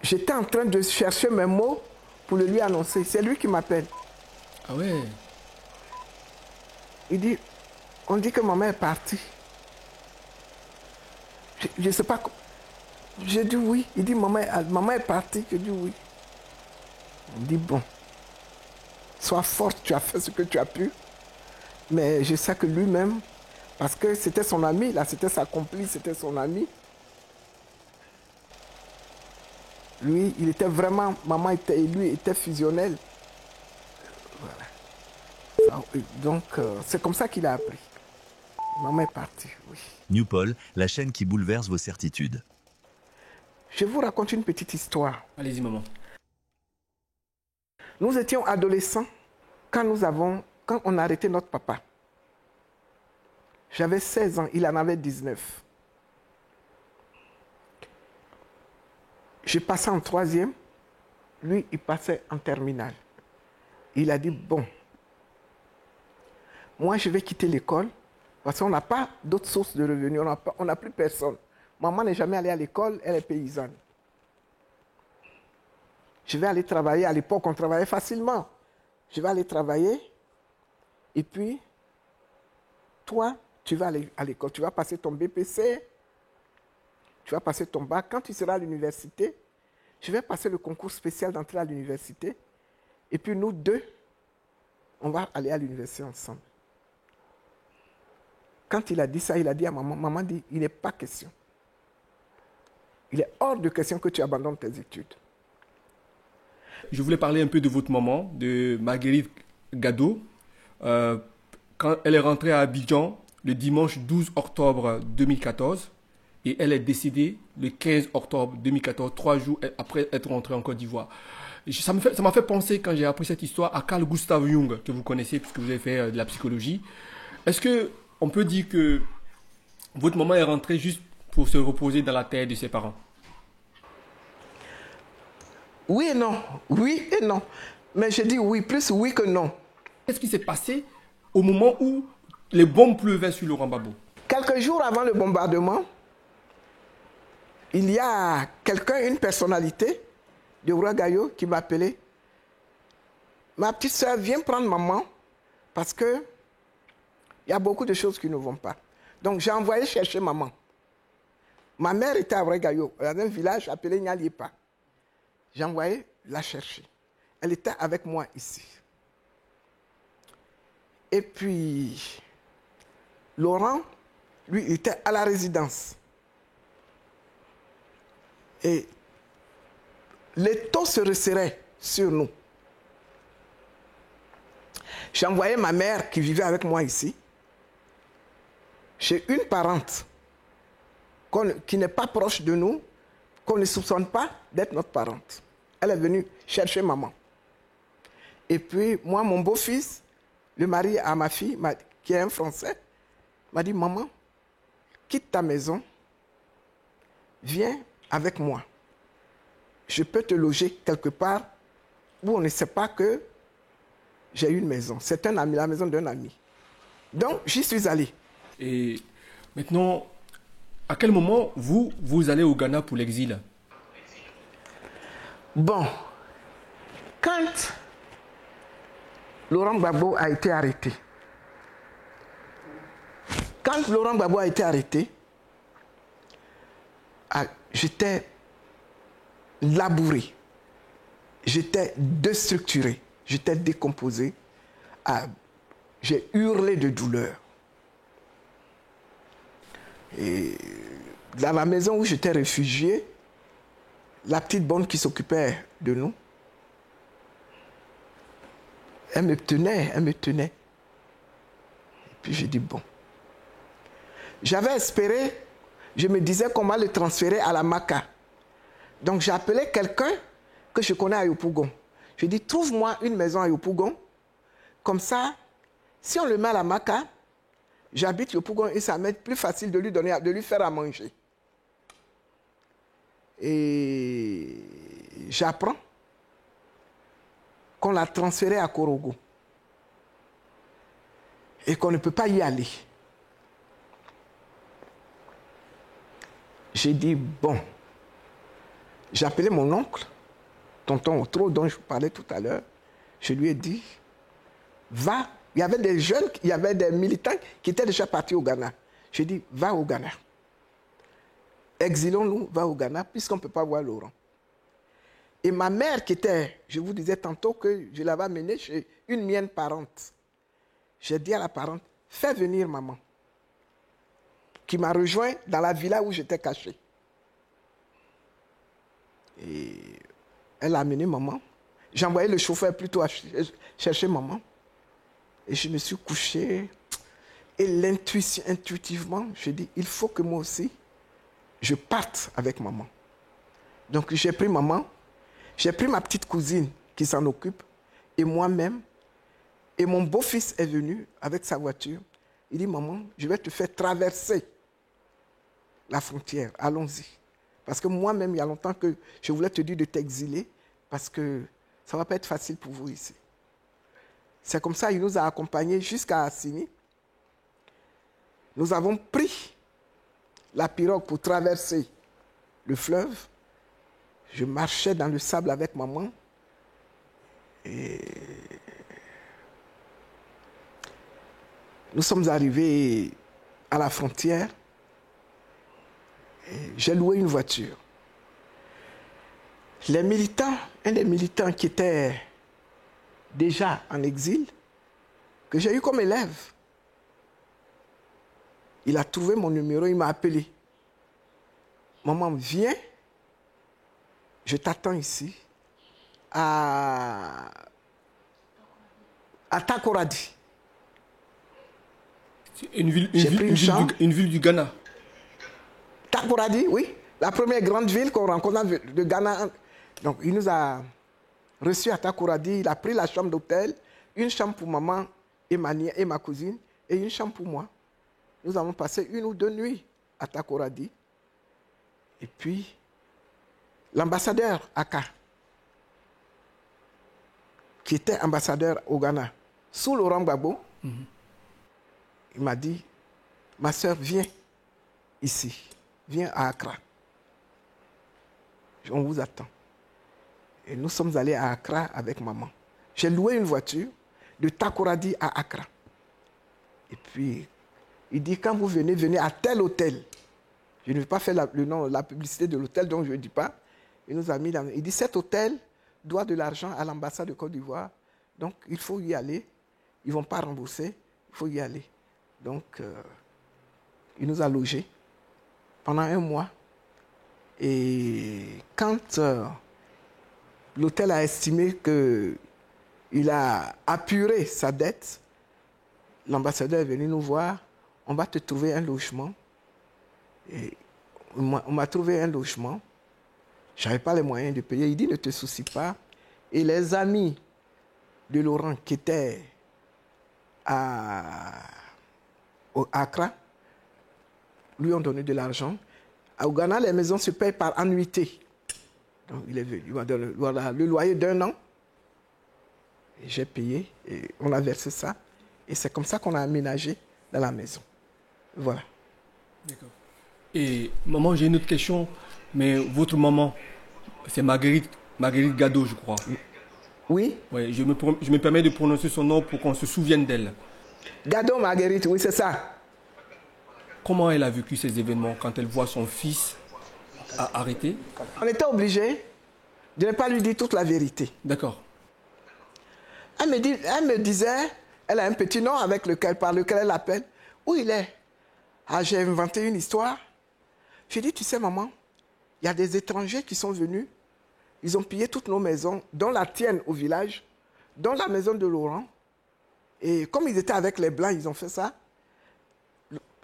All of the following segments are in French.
J'étais en train de chercher mes mots pour le lui annoncer. C'est lui qui m'appelle. Ah ouais. Il dit, on dit que maman est partie. Je ne sais pas. J'ai dit oui. Il dit, maman est partie. Je dis oui. Il dit, bon, sois forte, tu as fait ce que tu as pu. Mais je sais que lui-même, parce que c'était son ami, là, c'était sa complice, c'était son ami. Lui, il était vraiment, maman était, et lui était fusionnel. Voilà. Donc, c'est comme ça qu'il a appris. Maman est partie, oui. Newpol, la chaîne qui bouleverse vos certitudes. Je vous raconte une petite histoire. Allez-y, maman. Nous étions adolescents quand on a arrêté notre papa. J'avais 16 ans, il en avait 19. Je passais en troisième, lui, il passait en terminale. Il a dit, bon, moi, je vais quitter l'école parce qu'on n'a pas d'autres sources de revenus, on n'a plus personne. Maman n'est jamais allée à l'école, elle est paysanne. Je vais aller travailler, à l'époque, on travaillait facilement. Je vais aller travailler et puis, toi, tu vas aller à l'école, tu vas passer ton BPC, tu vas passer ton bac. Quand tu seras à l'université, je vais passer le concours spécial d'entrée à l'université. Et puis nous deux, on va aller à l'université ensemble. Quand il a dit ça, il a dit à maman, maman dit, il n'est pas question. Il est hors de question que tu abandonnes tes études. Je voulais parler un peu de votre maman, de Marguerite Gado. Quand elle est rentrée à Abidjan le dimanche 12 octobre 2014 et elle est décédée le 15 octobre 2014, 3 jours après être rentrée en Côte d'Ivoire. Ça m'a fait penser, quand j'ai appris cette histoire, à Carl Gustav Jung, que vous connaissez puisque vous avez fait de la psychologie. Est-ce qu'on peut dire que votre maman est rentrée juste pour se reposer dans la terre de ses parents? Oui et non, oui et non. Mais je dis oui, plus oui que non. Qu'est-ce qui s'est passé au moment où les bombes pleuvaient sur Laurent Gbagbo? Quelques jours avant le bombardement, il y a quelqu'un, une personnalité de Ouagadougou qui m'a appelé. Ma petite soeur, viens prendre maman parce que il y a beaucoup de choses qui ne vont pas. Donc j'ai envoyé chercher maman. Ma mère était à Ouagadougou, dans un village appelé Nyalipa. J'ai envoyé la chercher. Elle était avec moi ici. Et puis, Laurent, lui, il était à la résidence. Et les taux se resserraient sur nous. J'ai envoyé ma mère qui vivait avec moi ici, chez une parente qui n'est pas proche de nous, qu'on ne soupçonne pas d'être notre parente. Elle est venue chercher maman. Et puis, moi, mon beau-fils, le mari à ma fille, qui est un Français, m'a dit, maman, quitte ta maison, viens avec moi. Je peux te loger quelque part où on ne sait pas que j'ai une maison. C'est un ami, la maison d'un ami. Donc, j'y suis allé. Et maintenant, à quel moment vous allez au Ghana pour l'exil? Bon, quand Laurent Gbagbo a été arrêté, j'étais labouré, j'étais déstructuré, j'étais décomposé, j'ai hurlé de douleur. Et dans la maison où j'étais réfugié, la petite bonne qui s'occupait de nous, elle me tenait. Et puis j'ai dit, bon. J'avais espéré, je me disais comment le transférer à la Maca. Donc j'ai appelé quelqu'un que je connais à Yopougon. Je lui ai dit, trouve-moi une maison à Yopougon. Comme ça, si on le met à la Maca, j'habite Yopougon et ça m'est plus facile de lui faire à manger. Et j'apprends qu'on l'a transféré à Korogo et qu'on ne peut pas y aller. J'ai dit, bon, J'ai appelé mon oncle, tonton Otro, dont je vous parlais tout à l'heure. Je lui ai dit, va. Il y avait des jeunes, il y avait des militants qui étaient déjà partis au Ghana. J'ai dit, va au Ghana. Exilons-nous, va au Ghana, puisqu'on ne peut pas voir Laurent. Et ma mère, qui était, je vous disais tantôt que je l'avais amenée chez une mienne parente. J'ai dit à la parente, fais venir maman, qui m'a rejoint dans la villa où j'étais caché. Et elle a amené maman. J'ai envoyé le chauffeur plutôt à chercher maman. Et je me suis couché. Et l'intuition, intuitivement, je dis, il faut que moi aussi, je parte avec maman. Donc j'ai pris maman, j'ai pris ma petite cousine qui s'en occupe, et moi-même. Et mon beau-fils est venu avec sa voiture. Il dit, maman, je vais te faire traverser la frontière, allons-y. Parce que moi-même, il y a longtemps que je voulais te dire de t'exiler, parce que ça ne va pas être facile pour vous ici. C'est comme ça, il nous a accompagnés jusqu'à Assini. Nous avons pris la pirogue pour traverser le fleuve. Je marchais dans le sable avec maman. Et nous sommes arrivés à la frontière. J'ai loué une voiture. Les militants, un des militants qui était déjà en exil, que j'ai eu comme élève, il a trouvé mon numéro, il m'a appelé. Maman, viens, je t'attends ici, à Takoradi. Une ville du Ghana. Takoradi, oui, la première grande ville qu'on rencontre de Ghana. Donc, il nous a reçus à Takoradi, il a pris la chambre d'hôtel, une chambre pour maman et ma cousine, et une chambre pour moi. Nous avons passé 1 ou 2 nuits à Takoradi. Et puis, l'ambassadeur Aka, qui était ambassadeur au Ghana, sous Laurent Gbagbo, il m'a dit, ma soeur, viens ici, viens à Accra. On vous attend. Et nous sommes allés à Accra avec maman. J'ai loué une voiture de Takoradi à Accra. Et puis, il dit, quand vous venez, venez à tel hôtel. Je ne vais pas faire la publicité de l'hôtel, donc je ne dis pas. Il nous a mis dans... Il dit, cet hôtel doit de l'argent à l'ambassade de Côte d'Ivoire. Donc, il faut y aller. Ils ne vont pas rembourser. Il faut y aller. Donc, il nous a logés pendant 1 mois. Et quand l'hôtel a estimé qu'il a apuré sa dette, l'ambassadeur est venu nous voir. On va te trouver un logement. Et on m'a trouvé un logement. Je n'avais pas les moyens de payer. Il dit, ne te soucie pas. Et les amis de Laurent qui étaient à Accra lui ont donné de l'argent. Au Ghana, les maisons se payent par annuité. Donc, il est venu. Il m'a donné le loyer d'1 an. Et j'ai payé. Et on a versé ça. Et c'est comme ça qu'on a aménagé dans la maison. Voilà. D'accord. Et maman, j'ai une autre question. Mais votre maman, c'est Marguerite Gado, je crois. Oui. Oui, je me permets de prononcer son nom pour qu'on se souvienne d'elle. Gado Marguerite, oui, c'est ça. Comment elle a vécu ces événements quand elle voit son fils arrêté? On était obligé de ne pas lui dire toute la vérité. D'accord. Elle me disait, elle a un petit nom par lequel elle appelle. Où il est? Ah, j'ai inventé une histoire. J'ai dit, tu sais maman, il y a des étrangers qui sont venus. Ils ont pillé toutes nos maisons, dont la tienne au village, dont la maison de Laurent. Et comme ils étaient avec les Blancs, ils ont fait ça.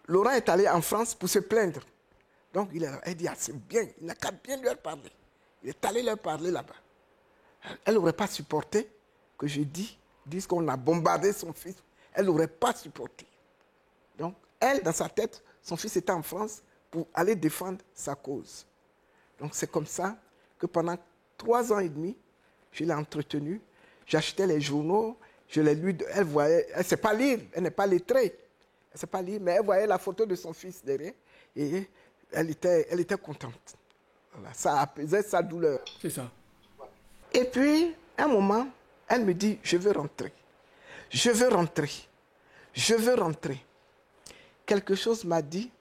Laurent est allé en France pour se plaindre. Donc elle dit, ah, c'est bien, il n'a qu'à bien leur parler. Il est allé leur parler là-bas. Elle n'aurait pas supporté que je dise qu'on a bombardé son fils. Elle n'aurait pas supporté. Donc, elle, dans sa tête, son fils était en France pour aller défendre sa cause. Donc, c'est comme ça que pendant 3 ans et demi, je l'ai entretenue. J'achetais les journaux, je les lui... Elle voyait... Elle ne sait pas lire, elle n'est pas lettrée. Elle ne sait pas lire, mais elle voyait la photo de son fils derrière et elle était contente. Voilà, ça apaisait sa douleur. C'est ça. Et puis, un moment, elle me dit, je veux rentrer. Je veux rentrer. Je veux rentrer. Quelque chose m'a dit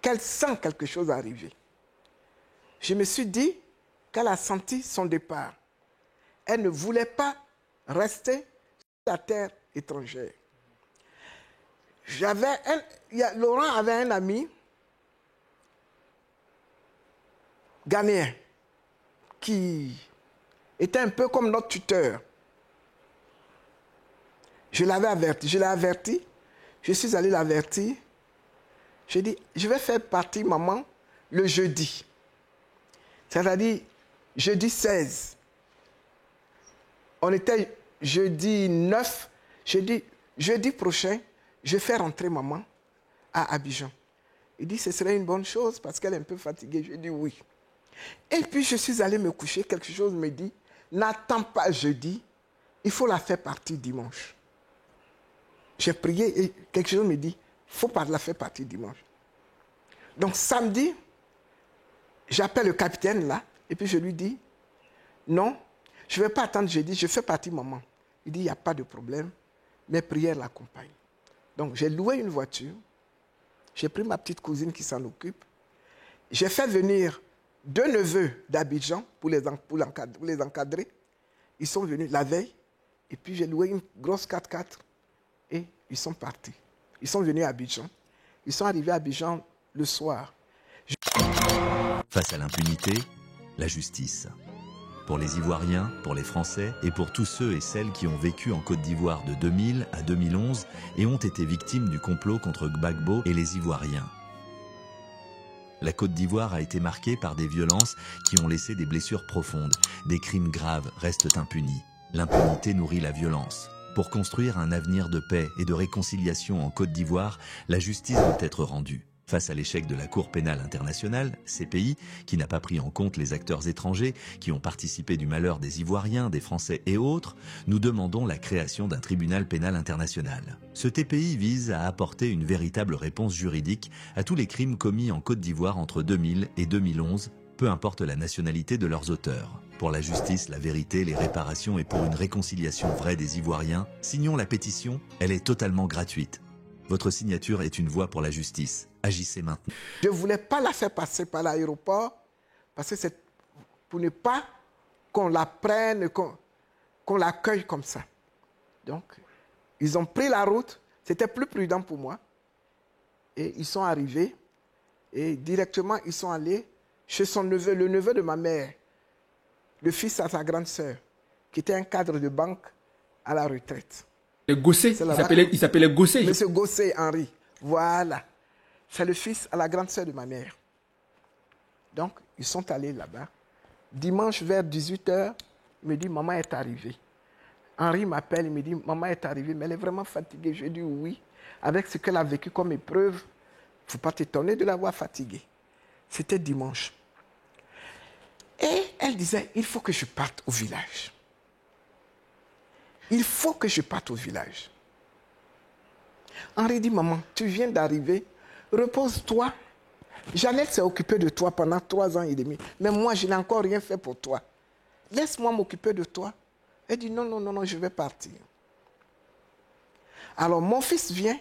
qu'elle sent quelque chose arriver. Je me suis dit qu'elle a senti son départ. Elle ne voulait pas rester sur la terre étrangère. Laurent avait un ami ghanéen qui était un peu comme notre tuteur. Je l'avais averti. Je l'ai averti. Je suis allé l'avertir. J'ai dit, je vais faire partie, maman, le jeudi. C'est-à-dire, jeudi 16. On était jeudi 9. J'ai dit, jeudi prochain, je fais rentrer maman à Abidjan. Il dit, ce serait une bonne chose parce qu'elle est un peu fatiguée. J'ai dit oui. Et puis, je suis allé me coucher. Quelque chose me dit, n'attends pas jeudi, il faut la faire partie dimanche. J'ai prié et quelque chose me dit, il ne faut pas la faire partie dimanche. Donc, samedi, j'appelle le capitaine là, et puis je lui dis, non, je ne vais pas attendre jeudi, je fais partie maman. Il dit, il n'y a pas de problème, mes prières l'accompagnent. Donc, j'ai loué une voiture, j'ai pris ma petite cousine qui s'en occupe, j'ai fait venir 2 neveux d'Abidjan pour les encadrer. Ils sont venus la veille, et puis j'ai loué une grosse 4x4, et ils sont partis. Ils sont venus à Abidjan. Ils sont arrivés à Abidjan le soir. Face à l'impunité, la justice. Pour les Ivoiriens, pour les Français et pour tous ceux et celles qui ont vécu en Côte d'Ivoire de 2000 à 2011 et ont été victimes du complot contre Gbagbo et les Ivoiriens. La Côte d'Ivoire a été marquée par des violences qui ont laissé des blessures profondes. Des crimes graves restent impunis. L'impunité nourrit la violence. Pour construire un avenir de paix et de réconciliation en Côte d'Ivoire, la justice doit être rendue. Face à l'échec de la Cour pénale internationale, CPI, qui n'a pas pris en compte les acteurs étrangers qui ont participé du malheur des Ivoiriens, des Français et autres, nous demandons la création d'un tribunal pénal international. Ce TPI vise à apporter une véritable réponse juridique à tous les crimes commis en Côte d'Ivoire entre 2000 et 2011, peu importe la nationalité de leurs auteurs. Pour la justice, la vérité, les réparations et pour une réconciliation vraie des Ivoiriens, signons la pétition, elle est totalement gratuite. Votre signature est une voie pour la justice. Agissez maintenant. Je ne voulais pas la faire passer par l'aéroport parce que c'est pour ne pas qu'on la prenne, qu'on l'accueille comme ça. Donc, ils ont pris la route. C'était plus prudent pour moi. Et ils sont arrivés. Et directement, ils sont allés chez son neveu, le neveu de ma mère, le fils à sa grande sœur, qui était un cadre de banque à la retraite. Le Gossé, il s'appelait Gossé. Monsieur Gossé Henri, voilà. C'est le fils à la grande sœur de ma mère. Donc, ils sont allés là-bas. Dimanche, vers 18h, il me dit, maman est arrivée. Henri m'appelle, il me dit, maman est arrivée, mais elle est vraiment fatiguée. Je dis oui. Avec ce qu'elle a vécu comme épreuve, il ne faut pas t'étonner de la voir fatiguée. C'était dimanche. Et elle disait, il faut que je parte au village. Il faut que je parte au village. Henri dit, maman, tu viens d'arriver, repose-toi. Jeannette s'est occupée de toi pendant 3 ans et demi, mais moi, je n'ai encore rien fait pour toi. Laisse-moi m'occuper de toi. Elle dit, non, non, non, non, je vais partir. Alors, mon fils vient,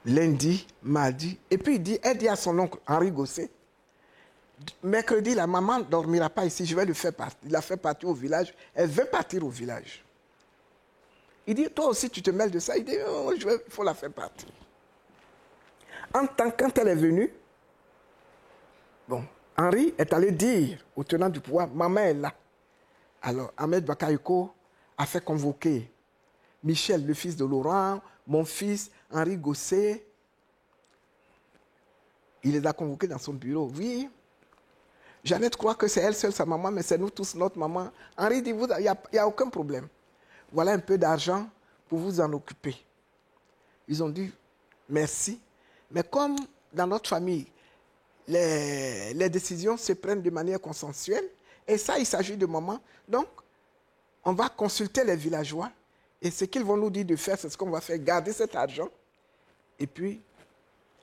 lundi, mardi, et puis elle dit à son oncle, Henri Gossé, mercredi, la maman ne dormira pas ici, je vais le faire partir. Il la fait partir au village. Elle veut partir au village. Il dit, toi aussi, tu te mêles de ça. Il dit, oh, il faut la faire partir. Quand elle est venue, bon, Henri est allé dire au tenant du pouvoir, maman est là. Alors, Ahmed Bakayoko a fait convoquer Michel, le fils de Laurent, mon fils, Henri Gossé. Il les a convoqués dans son bureau. Oui, Jeannette croit que c'est elle seule sa maman, mais c'est nous tous notre maman. Henri dit, il n'y a aucun problème. Voilà un peu d'argent pour vous en occuper. Ils ont dit, merci. Mais comme dans notre famille, les décisions se prennent de manière consensuelle, et ça, il s'agit de maman, donc on va consulter les villageois, et ce qu'ils vont nous dire de faire, c'est ce qu'on va faire, garder cet argent, et puis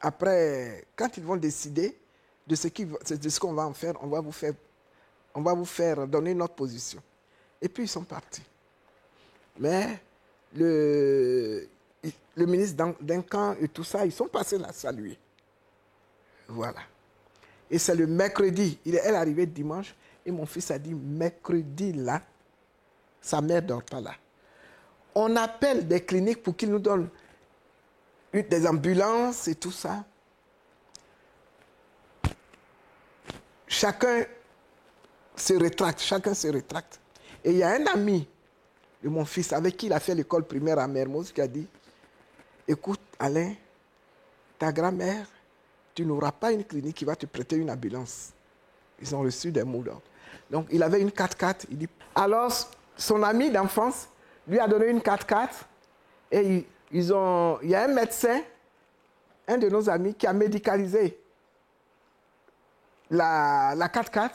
après, quand ils vont décider de ce qu'on va en faire, on va vous faire donner notre position. Et puis ils sont partis. Mais le ministre Duncan et tout ça, ils sont passés la saluer. Voilà. Et c'est le mercredi. Elle est arrivée dimanche. Et mon fils a dit, mercredi là, sa mère ne dort pas là. On appelle des cliniques pour qu'ils nous donnent des ambulances et tout ça. Chacun se rétracte. Et il y a un ami de mon fils avec qui il a fait l'école primaire à Mermoz qui a dit, écoute Alain, ta grand-mère, tu n'auras pas une clinique qui va te prêter une ambulance. Ils ont reçu des mots d'ordre. Donc il avait une 4x4. Il dit, alors son ami d'enfance lui a donné une 4x4 et il y a un médecin, un de nos amis, qui a médicalisé la 4x4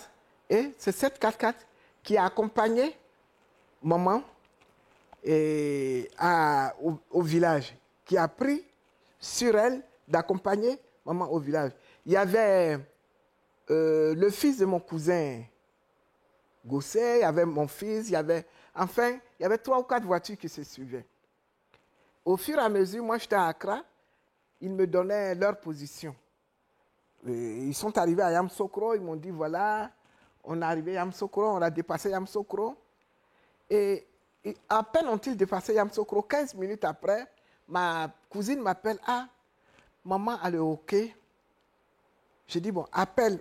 et c'est cette 4x4 qui a accompagné maman au village, qui a pris sur elle d'accompagner maman au village. Il y avait le fils de mon cousin Gosset, il y avait mon fils, il y avait 3 ou 4 voitures qui se suivaient. Au fur et à mesure, moi j'étais à Accra, ils me donnaient leur position. Et ils sont arrivés à Yamoussoukro, ils m'ont dit voilà, on est arrivé à Yamoussoukro, on a dépassé Yamoussoukro. Et à peine ont-ils dépassé Yamoussoukro, 15 minutes après, ma cousine m'appelle, ah, maman a le hockey. J'ai dit, bon, appelle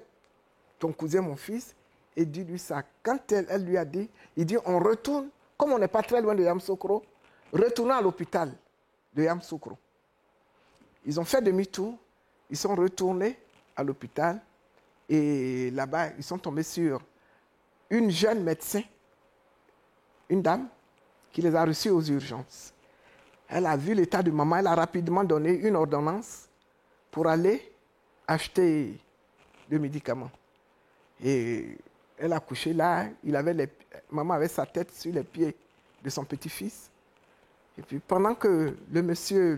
ton cousin, mon fils, et dis-lui ça. Quand elle lui a dit, il dit, on retourne, comme on n'est pas très loin de Yamoussoukro, retournons à l'hôpital de Yamoussoukro. Ils ont fait demi-tour, ils sont retournés à l'hôpital, et là-bas, ils sont tombés sur une jeune médecin, une dame, qui les a reçus aux urgences. Elle a vu l'état de maman, elle a rapidement donné une ordonnance pour aller acheter le médicament. Et elle a couché là, maman avait sa tête sur les pieds de son petit-fils. Et puis pendant que le monsieur,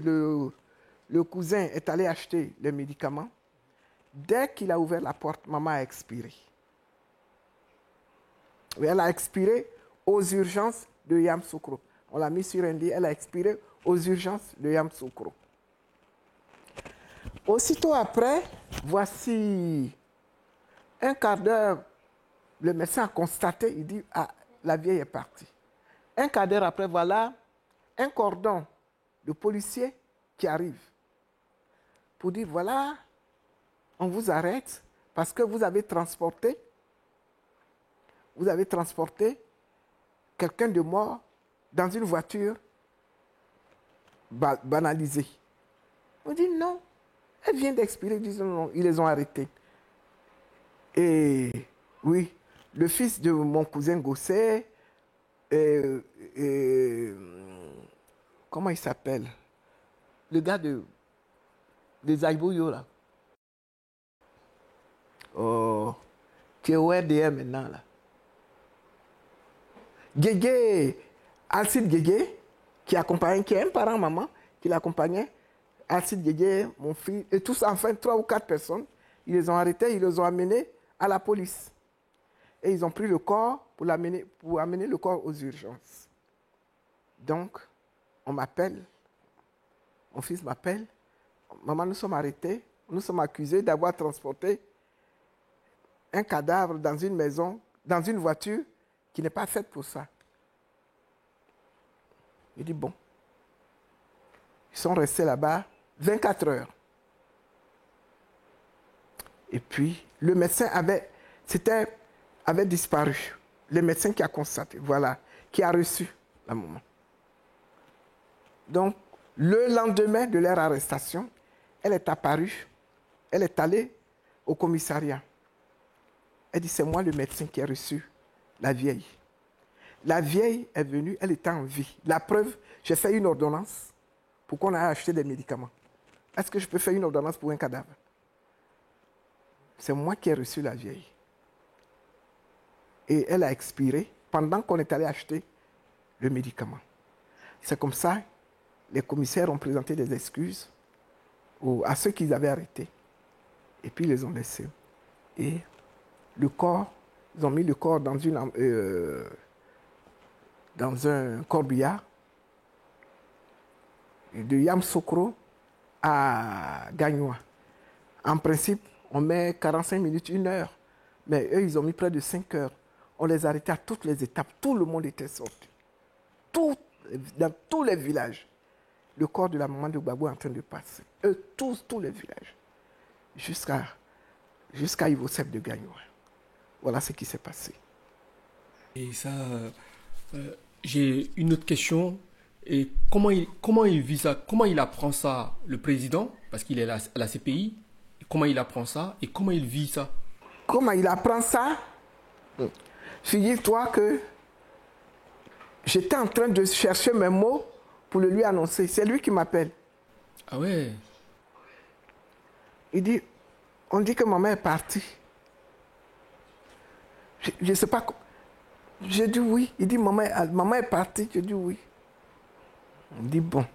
le cousin est allé acheter le médicament, dès qu'il a ouvert la porte, maman a expiré. Et elle a expiré aux urgences de Yamoussoukro. On l'a mis sur un lit, elle a expiré aux urgences de Yamoussoukro. Aussitôt après, voici un quart d'heure, le médecin a constaté, il dit, ah, la vieille est partie. Un quart d'heure après, voilà un cordon de policiers qui arrive pour dire, voilà, on vous arrête parce que vous avez transporté quelqu'un de mort dans une voiture banalisée. On dit non, elle vient d'expirer, ils disent non, ils les ont arrêtés. Et oui, le fils de mon cousin Gosset, comment il s'appelle? Le gars des Aïbouyo là. Oh, qui est au RDM maintenant là. Guégué, Alcide Guégué, qui est un parent maman, qui l'accompagnait, Alcide Guégué, mon fils, et tous, enfin 3 ou 4 personnes, ils les ont arrêtés, ils les ont amenés à la police. Et ils ont pris le corps pour amener le corps aux urgences. Donc, on m'appelle, mon fils m'appelle, maman, nous sommes arrêtés, nous sommes accusés d'avoir transporté un cadavre dans une maison, dans une voiture, qui n'est pas faite pour ça. Il dit, bon. Ils sont restés là-bas 24 heures. Et puis, le médecin avait disparu. Le médecin qui a constaté, voilà, qui a reçu la maman. Donc, le lendemain de leur arrestation, elle est apparue, elle est allée au commissariat. Elle dit, c'est moi le médecin qui a reçu la vieille. La vieille est venue, elle était en vie. La preuve, j'ai fait une ordonnance pour qu'on aille acheter des médicaments. Est-ce que je peux faire une ordonnance pour un cadavre? C'est moi qui ai reçu la vieille. Et elle a expiré pendant qu'on est allé acheter le médicament. C'est comme ça, les commissaires ont présenté des excuses à ceux qu'ils avaient arrêtés. Et puis, ils les ont laissés. Et le corps, ils ont mis le corps dans un corbillard de Yamoussoukro à Gagnoa. En principe, on met 45 minutes, 1 heure. Mais eux, ils ont mis près de 5 heures. On les arrêtait à toutes les étapes. Tout le monde était sorti. Dans tous les villages. Le corps de la maman de Gbagbo est en train de passer. Eux, tous les villages. Jusqu'à Ivosep de Gagnoa. Voilà ce qui s'est passé. Et ça, j'ai une autre question. Et comment il vit ça? Comment il apprend ça, le président? Parce qu'il est à la CPI. Comment il apprend ça et comment il vit ça? Comment il apprend ça? Figure-toi que j'étais en train de chercher mes mots pour le lui annoncer. C'est lui qui m'appelle. Ah ouais? Il dit, on dit que maman est partie. Je ne sais pas. J'ai dit oui. Il dit, maman est partie. J'ai dit oui. On dit, bon,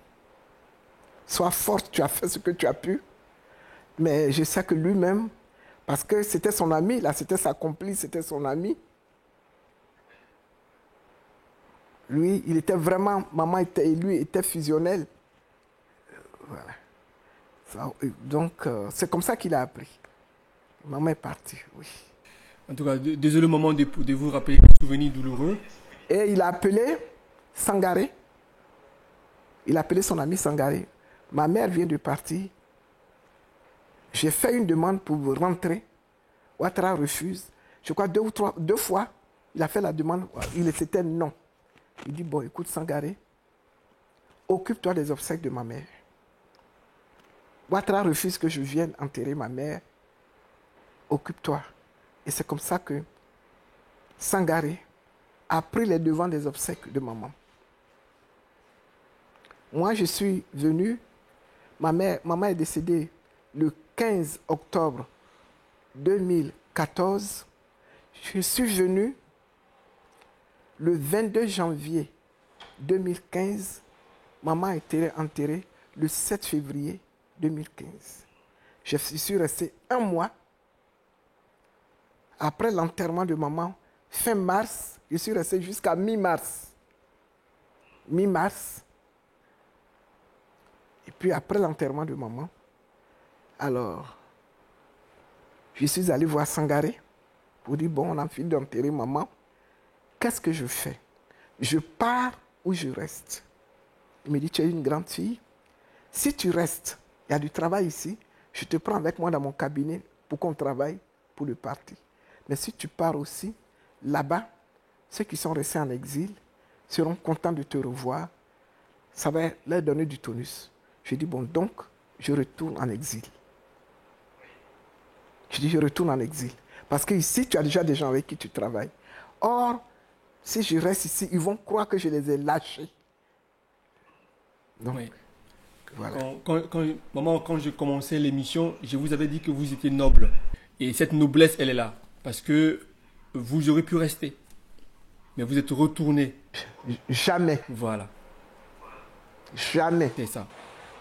sois forte, tu as fait ce que tu as pu. Mais je sais que lui-même, parce que c'était son ami, là, c'était sa complice, c'était son ami. Lui, il était vraiment, maman et lui étaient fusionnels. Voilà. Donc, c'est comme ça qu'il a appris. Maman est partie, oui. En tout cas, désolé maman de vous rappeler des souvenirs douloureux. Et il a appelé Sangaré. Il a appelé son ami Sangaré. Ma mère vient de partir. J'ai fait une demande pour rentrer. Ouattara refuse. Je crois 2 fois, il a fait la demande. C'était non. Il dit, bon, écoute Sangaré, occupe-toi des obsèques de ma mère. Ouattara refuse que je vienne enterrer ma mère. Occupe-toi. Et c'est comme ça que Sangaré a pris les devants des obsèques de maman. Moi, je suis venu, maman est décédée le 15 octobre 2014. Je suis venu le 22 janvier 2015. Maman a été enterrée le 7 février 2015. Je suis resté 1 mois. Après l'enterrement de maman, fin mars, je suis resté jusqu'à mi-mars. Mi-mars. Et puis après l'enterrement de maman, alors, je suis allé voir Sangaré pour dire, bon, on a fini d'enterrer maman. Qu'est-ce que je fais? Je pars ou je reste? Il me dit, tu es une grande fille. Si tu restes, il y a du travail ici. Je te prends avec moi dans mon cabinet pour qu'on travaille pour le parti. Mais si tu pars aussi, là-bas, ceux qui sont restés en exil seront contents de te revoir. Ça va leur donner du tonus. Je dis, bon, donc, je retourne en exil. Je dis, je retourne en exil. Parce qu'ici, tu as déjà des gens avec qui tu travailles. Or, si je reste ici, ils vont croire que je les ai lâchés. Donc, oui. Voilà. Maman, quand j'ai commencé l'émission, je vous avais dit que vous étiez noble. Et cette noblesse, elle est là. Parce que vous aurez pu rester. Mais vous êtes retourné. Jamais. Voilà. Jamais. C'est ça.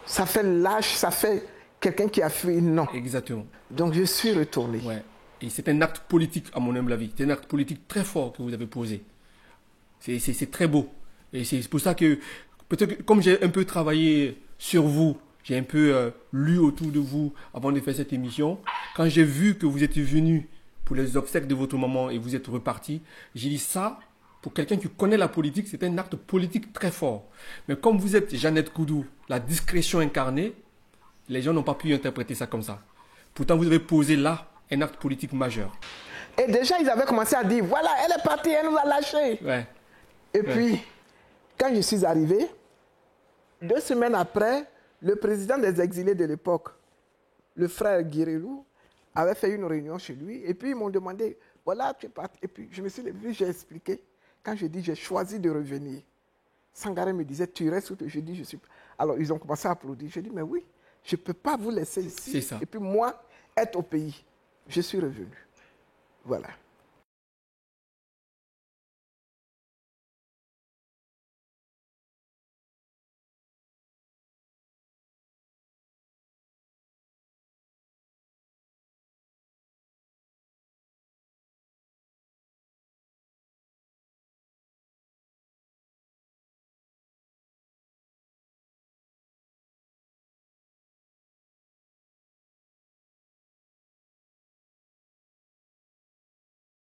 Ça fait lâche, ça fait quelqu'un qui a fui. Non. Exactement. Donc je suis retourné. Ouais. Et c'est un acte politique, à mon humble avis. C'est un acte politique très fort que vous avez posé. C'est très beau. Et c'est pour ça que, peut-être que, comme j'ai un peu travaillé sur vous, j'ai un peu lu autour de vous avant de faire cette émission, quand j'ai vu que vous étiez venu pour les obsèques de votre maman et vous êtes reparti, j'ai dit ça, pour quelqu'un qui connaît la politique, c'est un acte politique très fort. Mais comme vous êtes Jeannette Koudou, la discrétion incarnée, les gens n'ont pas pu interpréter ça comme ça. Pourtant, vous avez posé là un acte politique majeur. Et déjà, ils avaient commencé à dire, voilà, elle est partie, elle nous a lâchés. Ouais. Et puis, quand je suis arrivé, 2 semaines après, le président des exilés de l'époque, le frère Guirelou, avait fait une réunion chez lui. Et puis, ils m'ont demandé, voilà, tu es parti. Et puis, je me suis levé, j'ai expliqué. Quand je dis, j'ai choisi de revenir. Sangaré me disait, tu restes où? Je dis, je suis... Alors, ils ont commencé à applaudir. Je dis, mais oui, je ne peux pas vous laisser ici. C'est ça. Et puis, moi, être au pays. Je suis revenu. Voilà.